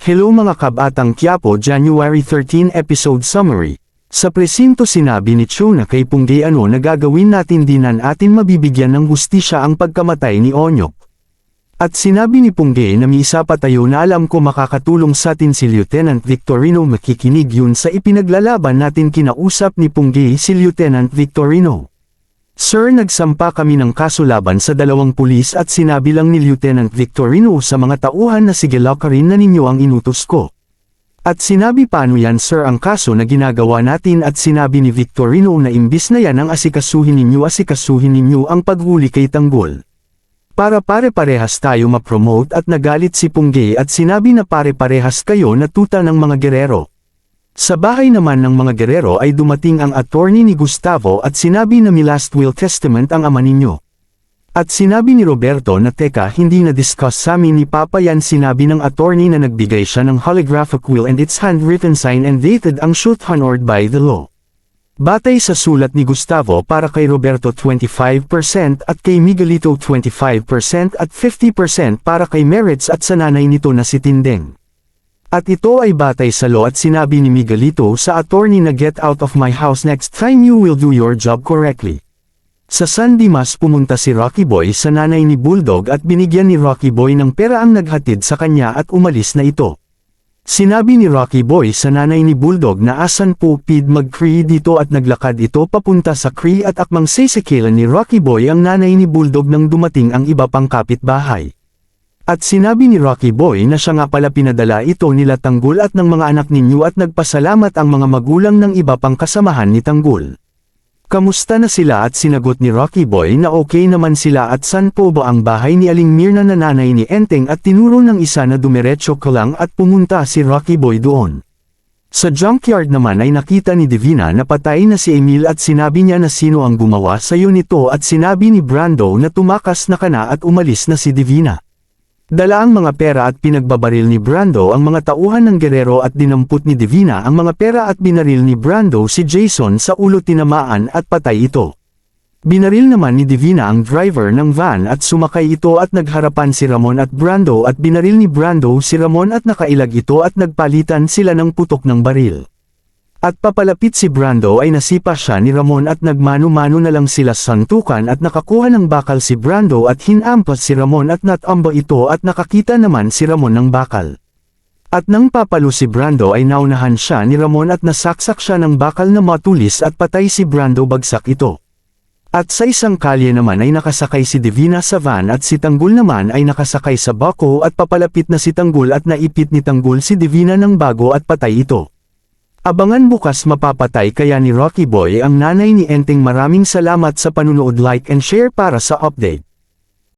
Hello mga kabatang Quiapo, January 13 episode summary. Sa presinto sinabi ni Cho na kay Punggay na gagawin natin dinan atin mabibigyan ng hustisya ang pagkamatay ni Onyok. At sinabi ni Punggay na may isa pa tayo na alam ko makakatulong sa atin si Lieutenant Victorino. Makikinig yun sa ipinaglalaban natin. Kinausap ni Punggay si Lieutenant Victorino. Sir, nagsampa kami ng kaso laban sa dalawang pulis at sinabi lang ni Lieutenant Victorino sa mga tauhan na sige lakarin na ninyo ang inutos ko. At sinabi paano yan sir ang kaso na ginagawa natin at sinabi ni Victorino na imbis na yan ang asikasuhin ninyo ang paghuli kay Tanggol. Para pare-parehas tayo ma-promote at nagalit si Punggay at sinabi na pare-parehas kayo na tuta ng mga gerero. Sa bahay naman ng mga gerero ay dumating ang attorney ni Gustavo at sinabi na may last will testament ang ama ninyo. At sinabi ni Roberto na teka hindi na-discuss sa amin ni Papa yan. Sinabi ng attorney na nagbigay siya ng holographic will and its handwritten sign and dated ang shoot honored by the law. Batay sa sulat ni Gustavo para kay Roberto 25% at kay Miguelito 25% at 50% para kay Merits at sa nanay nito na si Tindeng. At ito ay batay sa law at sinabi ni Miguelito sa attorney na get out of my house next time you will do your job correctly. Sa San Dimas pumunta si Rocky Boy sa nanay ni Bulldog at binigyan ni Rocky Boy ng pera ang naghatid sa kanya at umalis na ito. Sinabi ni Rocky Boy sa nanay ni Bulldog na asan po pid mag-Cree dito at naglakad ito papunta sa Cree at akmang sisikilan ni Rocky Boy ang nanay ni Bulldog nang dumating ang iba pang kapitbahay. At sinabi ni Rocky Boy na siya nga pala pinadala ito nila Tanggol at ng mga anak ninyo at nagpasalamat ang mga magulang ng iba pang kasamahan ni Tanggol. Kamusta na sila at sinagot ni Rocky Boy na okay naman sila at san po ba ang bahay ni Aling Mirna na nanay ni Enteng at tinuro ng isa na dumiretso ko lang at pumunta si Rocky Boy doon. Sa junkyard naman ay nakita ni Divina na patay na si Emil at sinabi niya na sino ang gumawa sa iyo nito at sinabi ni Brando na tumakas na kana at umalis na si Divina. Dala ang mga pera at pinagbabaril ni Brando ang mga tauhan ng gerero at dinampot ni Divina ang mga pera at binaril ni Brando si Jason sa ulo, tinamaan at patay ito. Binaril naman ni Divina ang driver ng van at sumakay ito at nagharapan si Ramon at Brando at binaril ni Brando si Ramon at nakailag ito at nagpalitan sila ng putok ng baril. At papalapit si Brando ay nasipa siya ni Ramon at nagmano-mano na lang sila santukan at nakakuha ng bakal si Brando at hinampas si Ramon at natamba ito at nakakita naman si Ramon ng bakal. At nang papalo si Brando ay naunahan siya ni Ramon at nasaksak siya ng bakal na matulis at patay si Brando, bagsak ito. At sa isang kalye naman ay nakasakay si Divina sa van at si Tanggol naman ay nakasakay sa bako at papalapit na si Tanggol at naipit ni Tanggol si Divina ng bago at patay ito. Abangan bukas mapapatay kaya ni Rocky Boy ang nanay ni Enteng. Maraming salamat sa panunood, like and share para sa update.